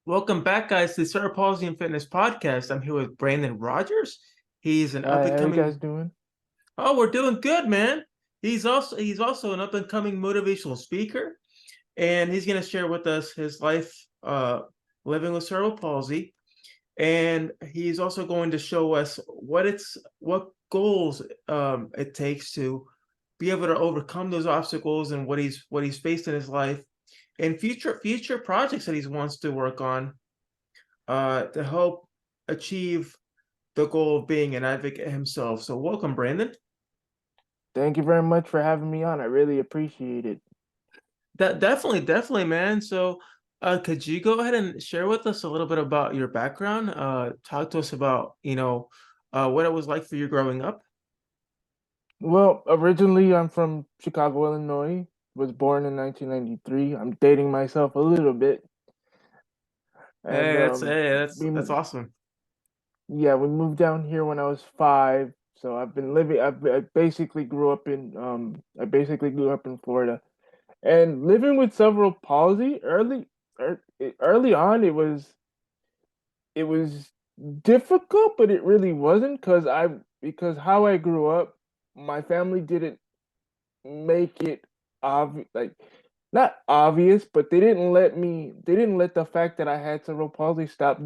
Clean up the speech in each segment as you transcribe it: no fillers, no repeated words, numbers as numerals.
Welcome back, guys, to the Cerebral Palsy and Fitness Podcast. I'm here with Brandon Rodgers. He's an up Hi, and how you guys coming. doing? Oh, we're doing good, man. He's also an up and coming motivational speaker, and he's going to share with us his life living with cerebral palsy. And he's also going to show us what goals it takes to be able to overcome those obstacles and what he's faced in his life and future projects that he wants to work on to help achieve the goal of being an advocate himself. So, welcome, Brandon. Thank you very much for having me on. I really appreciate it. That definitely, man. So, could you go ahead and share with us a little bit about your background? Talk to us about what it was like for you growing up. Well, originally I'm from Chicago, Illinois. Was born in 1993. I'm dating myself a little bit. And That's we awesome. yeah, we moved down here when I was 5. So I've been living I basically grew up in Florida. And living with cerebral palsy early on it was difficult, but it really wasn't because how I grew up, my family didn't make it obvious, like not obvious, but they didn't let the fact that I had cerebral palsy stop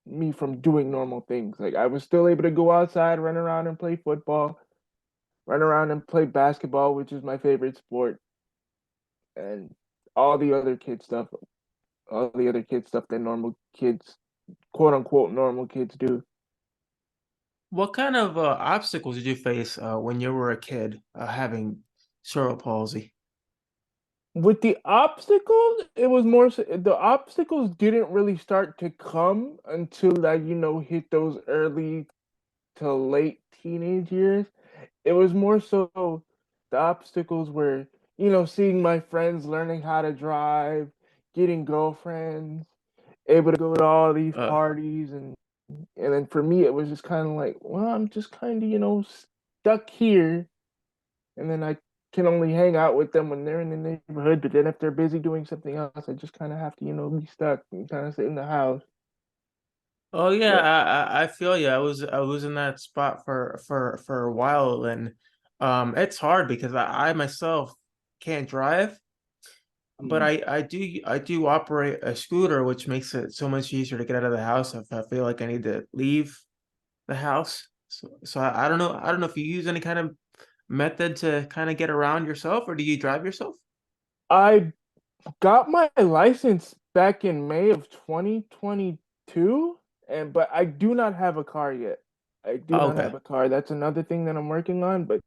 me from doing normal things. Like I was still able to go outside, run around and play football, run around and play basketball, which is my favorite sport, and all the other kid stuff, all the other kid stuff that normal kids, quote unquote, normal kids do. What kind of obstacles did you face when you were a kid having cerebral palsy? With the obstacles, it was more so, the obstacles didn't really start to come until I, hit those early to late teenage years. It was more so the obstacles were, seeing my friends learning how to drive, getting girlfriends, able to go to all these Uh, parties, and then for me it was just kind of like, well, I'm just kind of, stuck here, and then I can only hang out with them when they're in the neighborhood. But then if they're busy doing something else, I just kind of have to, be stuck and kind of sit in the house. Oh yeah, But I feel you. I was in that spot for a while, and it's hard because I myself can't drive, but mm, I do operate a scooter, which makes it so much easier to get out of the house if I feel like I need to leave the house. So I don't know if you use any kind of method to kind of get around yourself, or do you drive yourself? I got my license back in May of 2022, but I do not have a car yet. I do Oh, not okay. have a car. That's another thing that I'm working on. But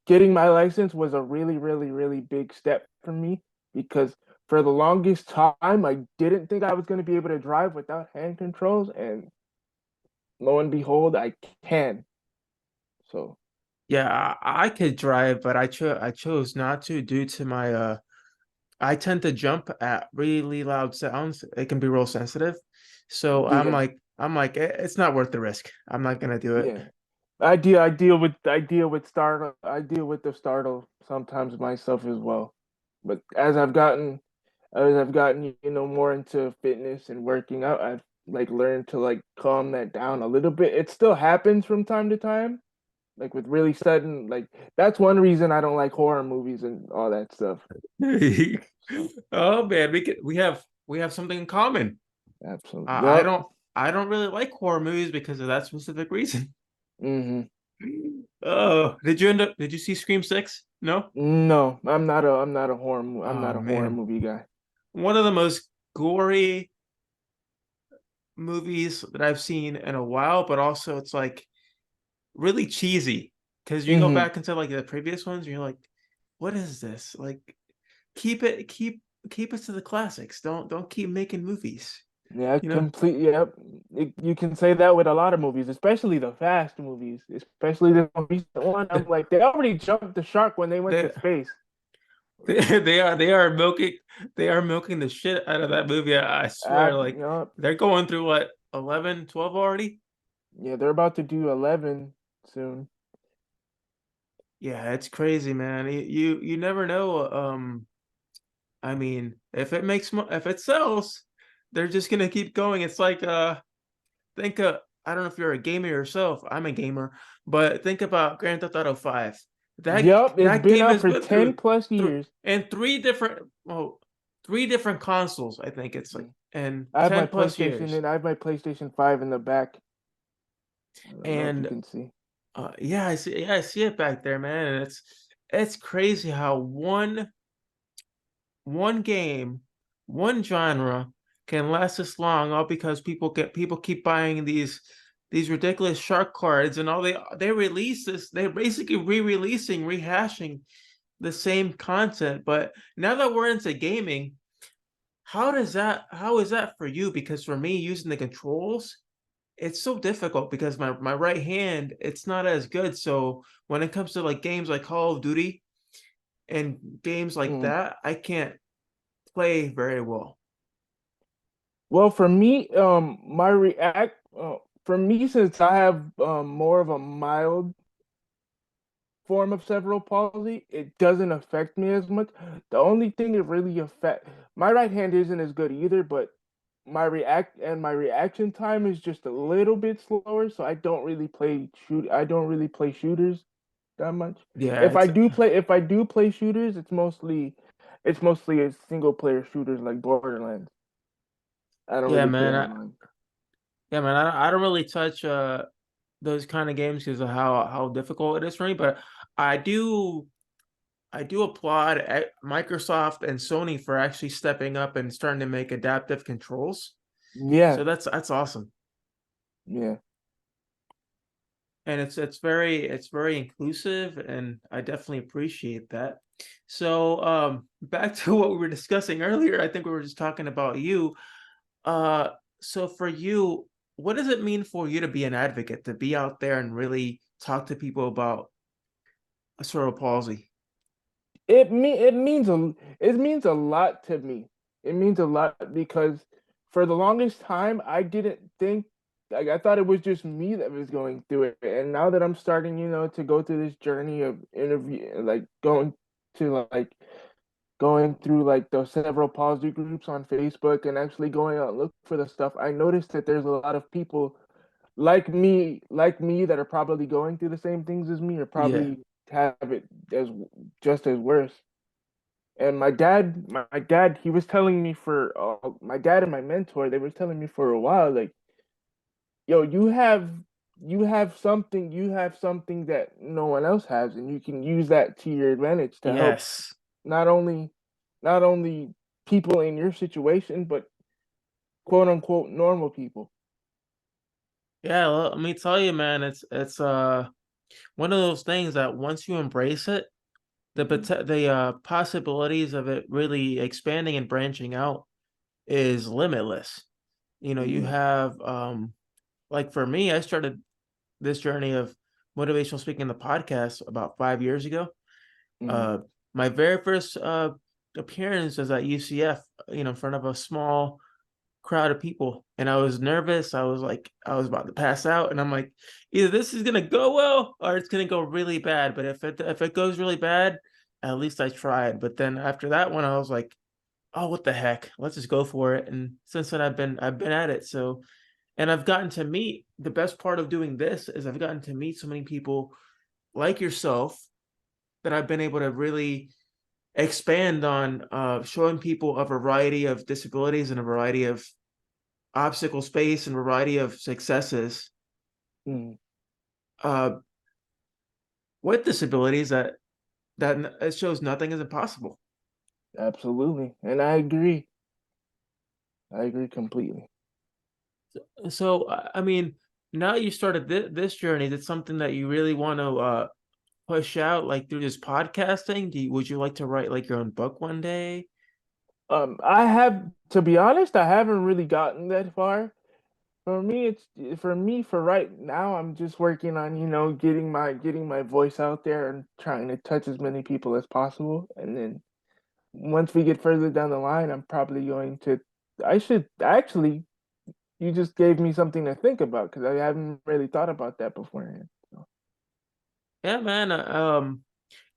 getting my license was a really, really, really big step for me because for the longest time, I didn't think I was going to be able to drive without hand controls. And lo and behold, I can. So, Yeah, I could drive, but I chose not to due to my I tend to jump at really loud sounds. It can be real sensitive. So yeah, it's not worth the risk. I'm not gonna do it. yeah. I deal with the startle sometimes myself as well. But as I've gotten, more into fitness and working out, I've like learned to like calm that down a little bit. It still happens from time to time, like with really sudden, like that's one reason I don't like horror movies and all that stuff. Oh man, we have something in common. Absolutely. I Yup. don't I don't really like horror movies because of that specific reason. Hmm. Oh, did you see Scream 6? No? No, I'm Oh not a horror man. movie guy. One of the most gory movies that I've seen in a while, but also it's like really cheesy because you go Hmm. back into like the previous ones and you're like, what is this? Like keep it keep us to the classics. Don't keep making movies, Yeah, you know? completely. Yep. You can say that with a lot of movies, especially the fast movies, especially the most recent one. I'm like, they already jumped the shark when they went They to space. they are milking the shit out of that movie. I swear, like Yep. they're going through what 11, 12 already? Yeah, they're about to do 11 soon. Yeah, it's crazy, man. You never know. I mean, if it sells, they're just gonna keep going. It's like think I don't know if you're a gamer yourself. I'm a gamer, but think about Grand Theft Auto 5. Yup, it's That been game out has for been 10 through plus through years. and three different consoles, I think it's like, Mm. and I have my 10 plus PlayStation years. and I have my PlayStation 5 in the back. I don't know if you And can see. yeah, I see it back there, man. And it's crazy how one game, one genre can last this long, all because people keep buying these ridiculous shark cards, and all they release this, they're basically re-releasing, rehashing the same content. But now that we're into gaming, how is that for you? Because for me, using the controls, it's so difficult because my right hand, it's not as good. So when it comes to like games like Call of Duty and games like Mm. that, I can't play very well. Well, for me, for me, since I have more of a mild form of cerebral palsy, it doesn't affect me as much. The only thing it really affect my right hand isn't as good either, but my reaction time is just a little bit slower, so I don't really play shooters that much. Yeah, If I do play shooters, it's mostly a single player shooters like Borderlands. I don't yeah, really play man. online. I don't really touch those kind of games because of how difficult it is for me. But I do I do applaud Microsoft and Sony for actually stepping up and starting to make adaptive controls. Yeah, So that's awesome. yeah. And it's very inclusive, and I definitely appreciate that. So back to what we were discussing earlier. I think we were just talking about you. Uh so for you, what does it mean for you to be an advocate, to be out there and really talk to people about cerebral palsy? It means a lot to me. It means a lot because for the longest time I didn't think like I thought it was just me that was going through it. And now that I'm starting, to go through this journey of interview like going through like those several palsy groups on Facebook and actually going out and look for the stuff, I noticed that there's a lot of people like me that are probably going through the same things as me or Yeah. probably have it as just as worse. And my dad, he was telling me my dad and my mentor, they were telling me for a while, like, yo, you have something that no one else has, and you can use that to your advantage to help Yes. not only not only people in your situation, but quote unquote normal people. Yeah, well, let me tell you, man, it's one of those things that once you embrace it, Mhm. the possibilities of it really expanding and branching out is limitless. You know, you Yeah. have like for me, I started this journey of motivational speaking in the podcast about 5 years ago. Mhm. Uh, my very first appearance was at UCF, in front of a small crowd of people, and I was nervous. I was like, I was about to pass out, and I'm like, either this is gonna go well or it's gonna go really bad. But if it goes really bad, at least I tried. But then after that one, I was like, oh, what the heck? Let's just go for it. And since then, I've been at it. So, and I've gotten to meet, the best part of doing this is I've gotten to meet so many people like yourself that I've been able to really expand on, showing people a variety of disabilities and a variety of obstacle space and variety of successes, Mhm. uh, with disabilities, it shows nothing is impossible. Absolutely. And I agree. I agree completely. So I mean, now you started this journey. Is it something that you really want to push out, like through this podcasting? Would you like to write like your own book one day? I have to be honest, I haven't really gotten that far. For me for right now, I'm just working on, getting my voice out there and trying to touch as many people as possible. And then once we get further down the line, I'm probably going to I should actually you just gave me something to think about because I haven't really thought about that beforehand. So, Yeah, man.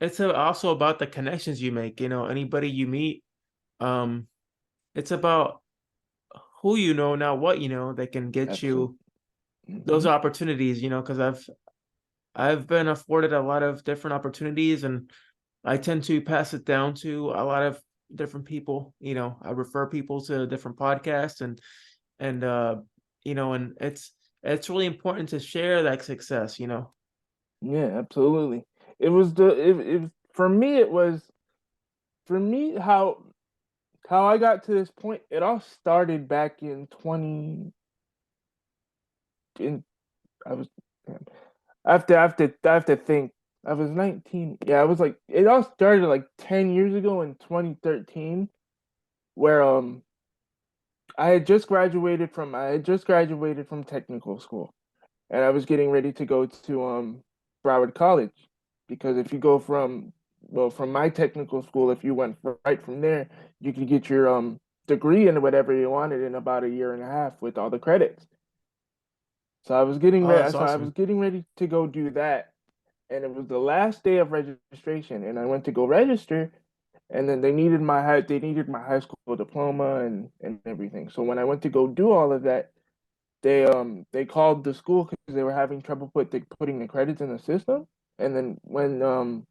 It's also about the connections you make. You know, anybody you meet. Um, it's about who you know, not what you know, that can get Absolutely. you those Hmm. opportunities, because I've been afforded a lot of different opportunities, and I tend to pass it down to a lot of different people. I refer people to different podcasts, and it's really important to share that success. Yeah, absolutely. It was the it for me. It was for me how I got to this point. It all started back in 20. In I was I have to think. I was 19. Yeah, I was like it all started like 10 years ago in 2013, where I had just graduated from technical school, and I was getting ready to go to Broward College, because if you go from my technical school, if you went right from there, you could get your degree in whatever you wanted in about a year and a half with all the credits. Oh, that's So I was awesome. getting ready to go do that, and it was the last day of registration, and I went to go register, and then they needed my high school diploma and everything. So when I went to go do all of that, they called the school because they were having trouble putting the credits in the system. And then when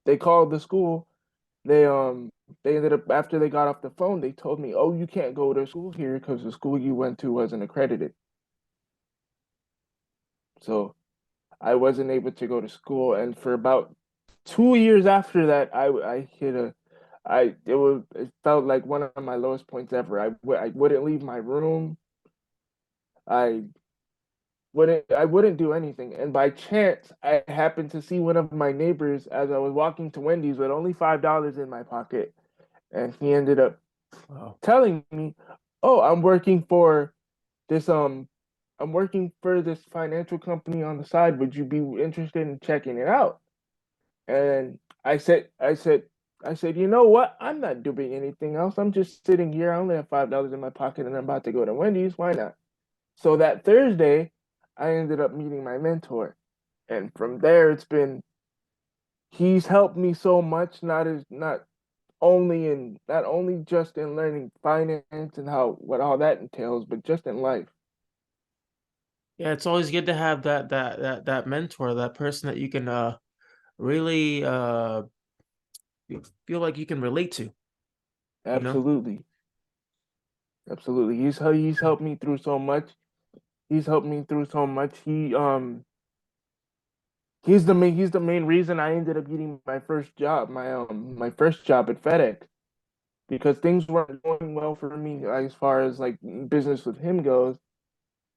they called the school, they um they ended up, after they got off the phone, they told me, "Oh, you can't go to school here because the school you went to wasn't accredited." So I wasn't able to go to school, and for about 2 years after that, I hit a I it felt like one of my lowest points ever. I wouldn't leave my room. I I wouldn't do anything. And by chance, I happened to see one of my neighbors as I was walking to Wendy's with only $5 in my pocket, and he ended up Wow. telling me, "Oh, this um I'm working for this financial company on the side. Would you be interested in checking it out?" And I said, "You know what? I'm not doing anything else. I'm just sitting here. I only have $5 in my pocket, and I'm about to go to Wendy's. Why not?" So that Thursday, I ended up meeting my mentor, and from there, he's helped me so much. Not only just in learning finance and how what all that entails, but just in life. Yeah, it's always good to have that mentor, that person that you can really feel like you can relate to, you know? Absolutely, absolutely. He's helped me through so much. He's helped me through so much. He's the main reason I ended up getting my first job at FedEx, because things weren't going well for me as far as like business with him goes.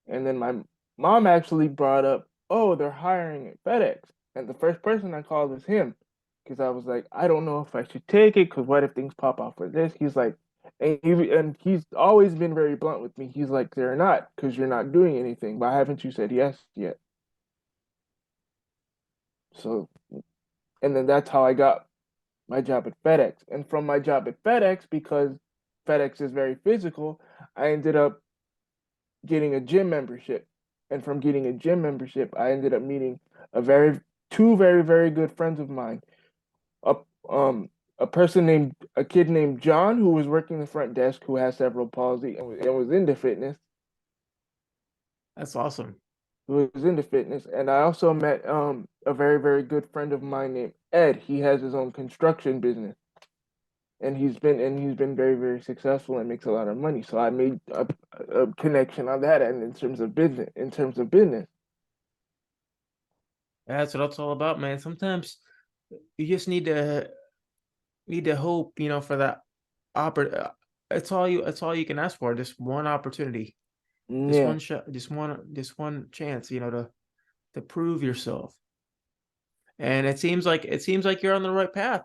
And then my mom actually brought up, "Oh, they're hiring at FedEx." And the first person I called was him, because I was like, "I don't know if I should take it, because what if things pop off for this?" He's like, and he's always been very blunt with me. He's like, "They're not, because you're not doing anything. Why haven't you said yes yet?" So, and then that's how I got my job at FedEx. And from my job at FedEx, because FedEx is very physical, I ended up getting a gym membership. And from getting a gym membership, I ended up meeting a very two very, very good friends of mine. A a kid named John, who was working the front desk, who has cerebral palsy and was into fitness, That's awesome. And I also met a very, very good friend of mine named Ed. He has his own construction business, and he's been very, very successful and makes a lot of money. So I made a connection on that end in terms of business. That's what it's all about, man. Sometimes you just need to hope, for that oppor it's all you can ask for, just one opportunity, just Yeah, one shot, just one chance, to prove yourself. And it seems like you're on the right path.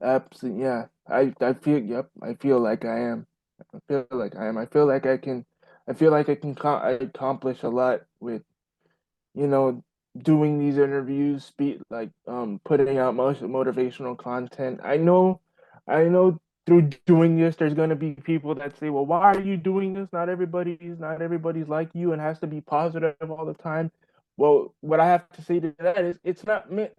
absolutely. Yeah, I feel, yep, I feel like I am. I feel like I am. I feel like I accomplish a lot with, you know, doing these interviews, putting out most motivational content. I know through doing this, there's gonna be people that say, "Well, why are you doing this? Not everybody's like you and has to be positive all the time." Well, what I have to say to that is, it's not meant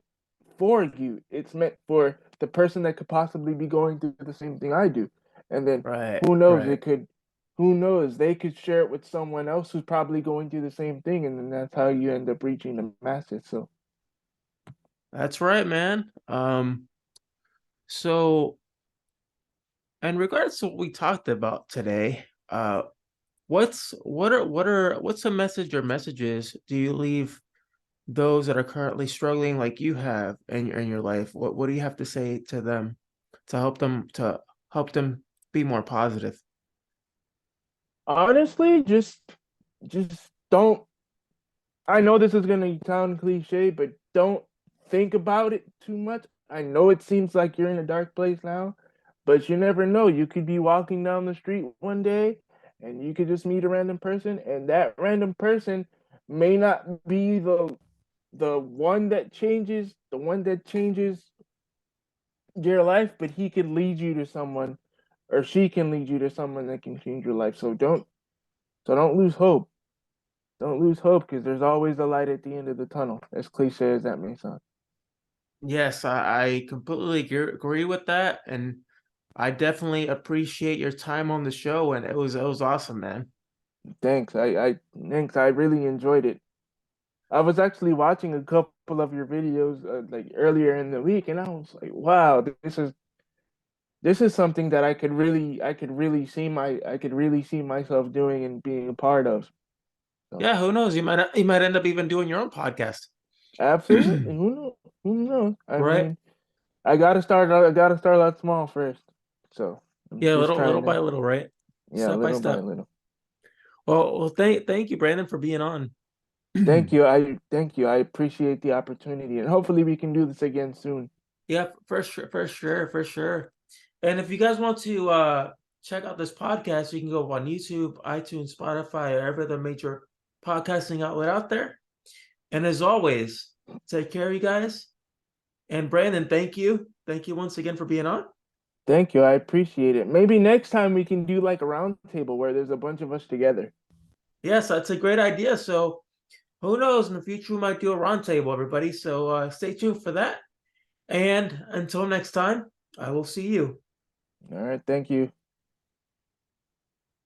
for you. It's meant for the person that could possibly be going through the same thing I do. And then Right, who knows, right. who knows? They could share it with someone else who's probably going through the same thing, and then that's how you end up reaching the masses. So, That's right, man. So in regards to what we talked about today, what's a message or messages do you leave those that are currently struggling like you have in your life? What do you have to say to them to help them be more positive? honestly, just don't. I know this is gonna sound cliche, but don't think about it too much. I know it seems like you're in a dark place now, but you never know. You could be walking down the street one day and you could just meet a random person, and that random person may not be the one that changes your life, but he could lead you to someone, or she can lead you to someone that can change your life. So don't lose hope. Don't lose hope, because there's always a light at the end of the tunnel, as cliche as that may sound. Yes, I completely agree with that, and I definitely appreciate your time on the show, and it was awesome, man. Thanks. I really enjoyed it. I was actually watching a couple of your videos like earlier in the week, and I was like, wow, this is something that I could really see myself doing and being a part of. So Yeah, who knows? You might end up even doing your own podcast. absolutely, who knows? Who knows? I Right? mean, I gotta start out small first. So I'm Yeah, just little trying by to, little, right? yeah, Step by little by step. little. Well, thank you, Brandon, for being on. Thank you. I appreciate the opportunity, and hopefully we can do this again soon. Yeah, for sure, for sure, for sure. And if you guys want to check out this podcast, you can go on YouTube, iTunes, Spotify, or every other major podcasting outlet out there. And as always, take care, you guys. And Brandon, thank you. Thank you once again for being on. Thank you. I appreciate it. Maybe next time we can do like a round table where there's a bunch of us together. Yes, that's a great idea. So who knows? In the future, we might do a roundtable, everybody. So stay tuned for that. And until next time, I will see you. All right. Thank you.